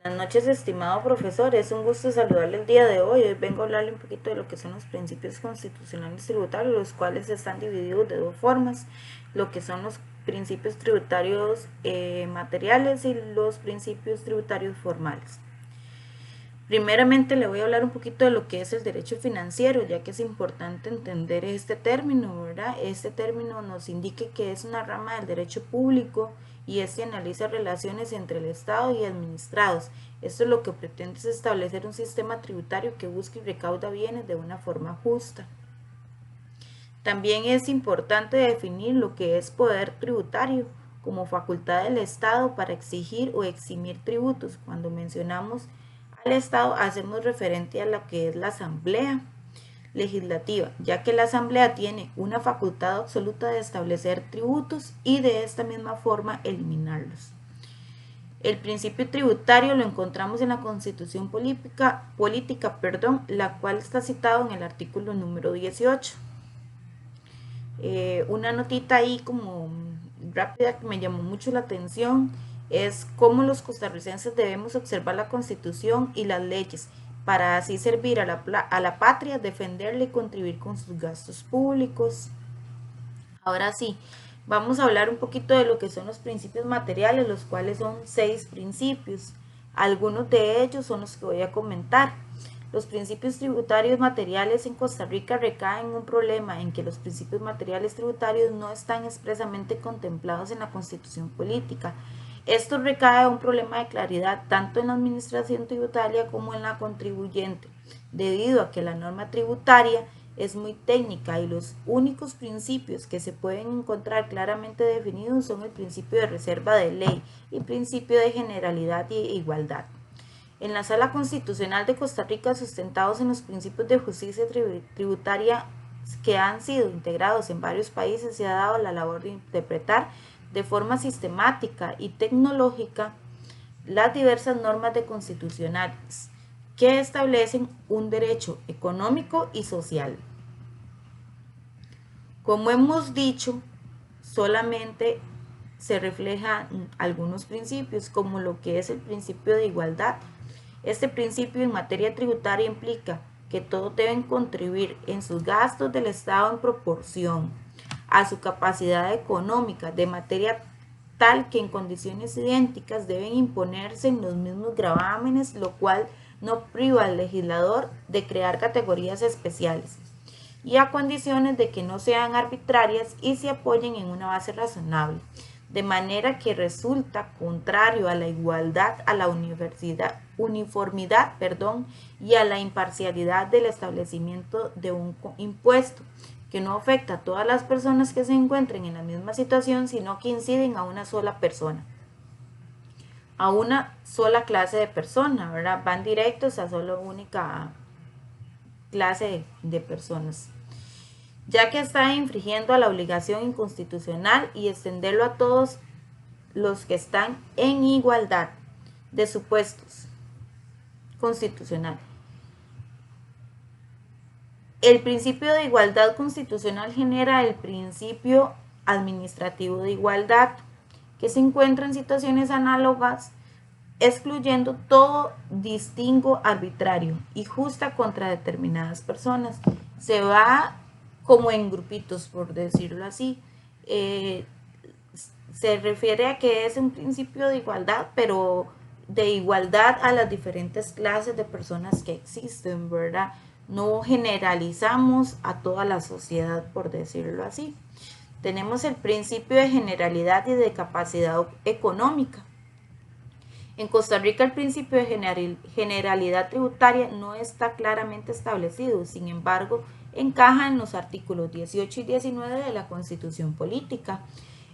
Buenas noches, estimado profesor. Es un gusto saludarle el día de hoy. Hoy vengo a hablarle un poquito de lo que son los principios constitucionales tributarios, los cuales están divididos de dos formas, lo que son los principios tributarios materiales y los principios tributarios formales. Primeramente le voy a hablar un poquito de lo que es el derecho financiero, ya que es importante entender este término, ¿verdad? Este término nos indica que es una rama del derecho público y este analiza relaciones entre el Estado y administrados. Esto lo que pretende es establecer un sistema tributario que busque y recauda bienes de una forma justa. También es importante definir lo que es poder tributario como facultad del Estado para exigir o eximir tributos. Cuando mencionamos al Estado hacemos referente a lo que es la Asamblea Legislativa, ya que la Asamblea tiene una facultad absoluta de establecer tributos y de esta misma forma eliminarlos. El principio tributario lo encontramos en la Constitución política, la cual está citado en el artículo número 18. Una notita ahí como rápida que me llamó mucho la atención es cómo los costarricenses debemos observar la Constitución y las leyes para así servir a la patria, defenderla y contribuir con sus gastos públicos. Ahora sí, vamos a hablar un poquito de lo que son los principios materiales, los cuales son 6 principios. Algunos de ellos son los que voy a comentar. Los principios tributarios materiales en Costa Rica recaen en un problema en que los principios materiales tributarios no están expresamente contemplados en la Constitución política. Esto recae en un problema de claridad tanto en la administración tributaria como en la contribuyente, debido a que la norma tributaria es muy técnica y los únicos principios que se pueden encontrar claramente definidos son el principio de reserva de ley y principio de generalidad e igualdad. En la Sala Constitucional de Costa Rica, sustentados en los principios de justicia tributaria que han sido integrados en varios países, se ha dado la labor de interpretar de forma sistemática y tecnológica las diversas normas de constitucionales que establecen un derecho económico y social. Como hemos dicho, solamente se reflejan algunos principios, como lo que es el principio de igualdad. Este principio en materia tributaria implica que todos deben contribuir en sus gastos del Estado en proporción a su capacidad económica, de materia tal que en condiciones idénticas deben imponerse en los mismos gravámenes, lo cual no priva al legislador de crear categorías especiales y a condiciones de que no sean arbitrarias y se apoyen en una base razonable, de manera que resulta contrario a la igualdad, a la uniformidad, y a la imparcialidad del establecimiento de un impuesto, que no afecta a todas las personas que se encuentren en la misma situación, sino que inciden a una sola persona, a una sola clase de persona, ¿verdad? Van directos a solo única clase de personas, ya que está infringiendo a la obligación inconstitucional y extenderlo a todos los que están en igualdad de supuestos constitucional. El principio de igualdad constitucional genera el principio administrativo de igualdad, que se encuentra en situaciones análogas, excluyendo todo distingo arbitrario y justa contra determinadas personas. Se va como en grupitos, por decirlo así. Se refiere a que es un principio de igualdad, pero de igualdad a las diferentes clases de personas que existen, ¿verdad? No generalizamos a toda la sociedad, por decirlo así. Tenemos el principio de generalidad y de capacidad económica. En Costa Rica el principio de generalidad tributaria no está claramente establecido, sin embargo, encaja en los artículos 18 y 19 de la Constitución Política.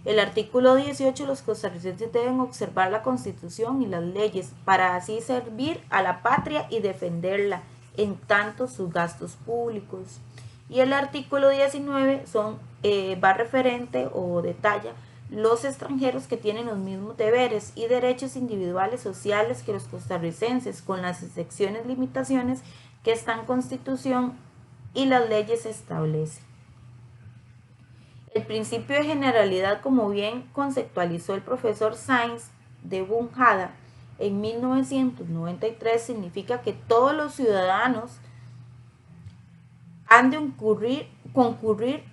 El artículo 18, los costarricenses deben observar la Constitución y las leyes para así servir a la patria y defenderla en tanto sus gastos públicos. Y el artículo 19 va referente o detalla los extranjeros que tienen los mismos deberes y derechos individuales sociales que los costarricenses, con las excepciones limitaciones que esta Constitución y las leyes establecen. El principio de generalidad, como bien conceptualizó el profesor Sainz de Bunjada, en 1993 significa que todos los ciudadanos han de concurrir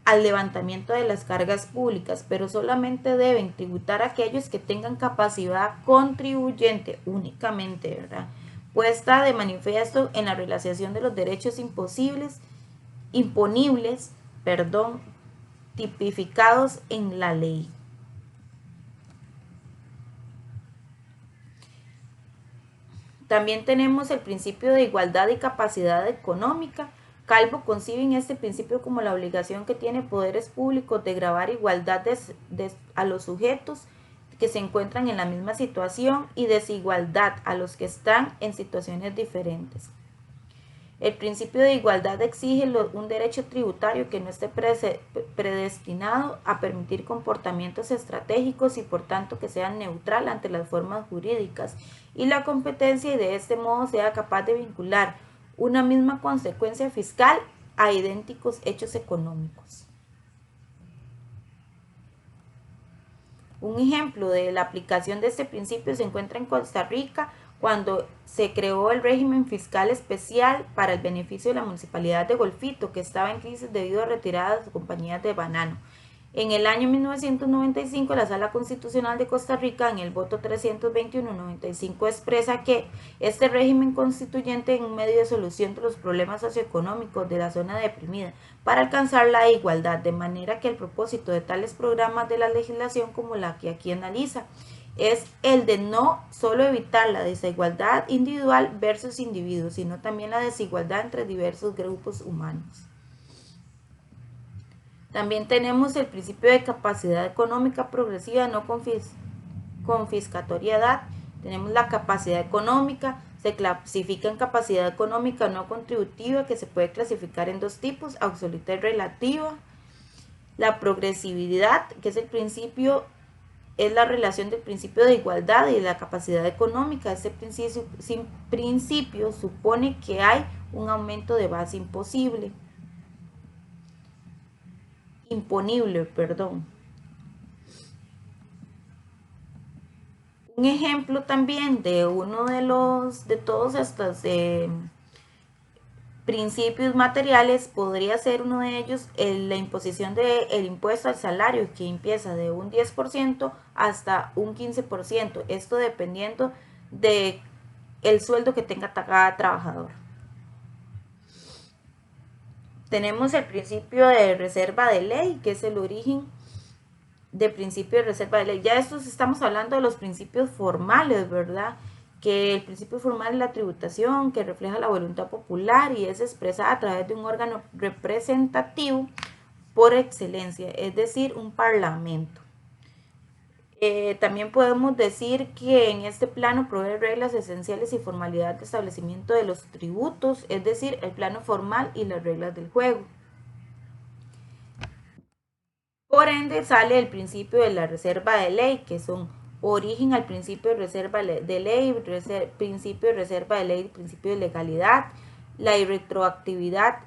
al levantamiento de las cargas públicas, pero solamente deben tributar aquellos que tengan capacidad contribuyente únicamente, ¿verdad? Puesta de manifiesto en la realización de los derechos imponibles, tipificados en la ley. También tenemos el principio de igualdad y capacidad económica. Calvo concibe en este principio como la obligación que tiene poderes públicos de gravar igualdad a los sujetos que se encuentran en la misma situación y desigualdad a los que están en situaciones diferentes. El principio de igualdad exige un derecho tributario que no esté predestinado a permitir comportamientos estratégicos y por tanto que sea neutral ante las formas jurídicas y la competencia y de este modo sea capaz de vincular una misma consecuencia fiscal a idénticos hechos económicos. Un ejemplo de la aplicación de este principio se encuentra en Costa Rica cuando se creó el régimen fiscal especial para el beneficio de la municipalidad de Golfito, que estaba en crisis debido a retiradas de compañías de banano. En el año 1995, la Sala Constitucional de Costa Rica, en el voto 321-95, expresa que este régimen constituyente es un medio de solución de los problemas socioeconómicos de la zona deprimida para alcanzar la igualdad, de manera que el propósito de tales programas de la legislación como la que aquí analiza es el de no solo evitar la desigualdad individual versus individuos, sino también la desigualdad entre diversos grupos humanos. También tenemos el principio de capacidad económica progresiva no confiscatoriedad. Tenemos la capacidad económica, se clasifica en capacidad económica no contributiva, que se puede clasificar en dos tipos, absoluta y relativa. La progresividad, que es el principio, es la relación del principio de igualdad y de la capacidad económica. Este principio supone que hay un aumento de base imponible. Un ejemplo también de uno de todos estos principios materiales podría ser uno de ellos la imposición del impuesto al salario, que empieza de un 10% hasta un 15%, esto dependiendo de el sueldo que tenga cada trabajador. Tenemos el principio de reserva de ley, que es el origen de principio de reserva de ley. Ya estos estamos hablando de los principios formales, ¿verdad? Que el principio formal es la tributación, que refleja la voluntad popular y es expresada a través de un órgano representativo por excelencia, es decir, un parlamento. También podemos decir que en este plano provee reglas esenciales y formalidad de establecimiento de los tributos, es decir, el plano formal y las reglas del juego. Por ende, sale el principio de la reserva de ley, que son origen al principio de reserva de ley, principio de reserva de ley, principio de legalidad, la irretroactividad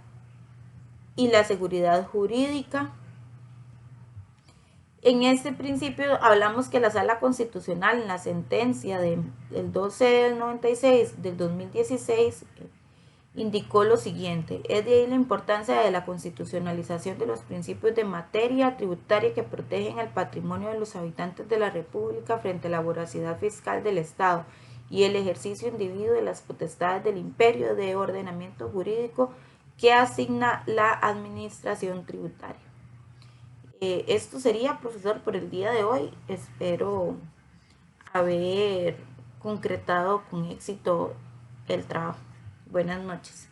y la seguridad jurídica. En este principio hablamos que la Sala Constitucional en la sentencia del 12 del 96 del 2016 indicó lo siguiente: es de ahí la importancia de la constitucionalización de los principios de materia tributaria que protegen el patrimonio de los habitantes de la República frente a la voracidad fiscal del Estado y el ejercicio individuo de las potestades del imperio de ordenamiento jurídico que asigna la administración tributaria. Esto sería, profesor, por el día de hoy. Espero haber concretado con éxito el trabajo. Buenas noches.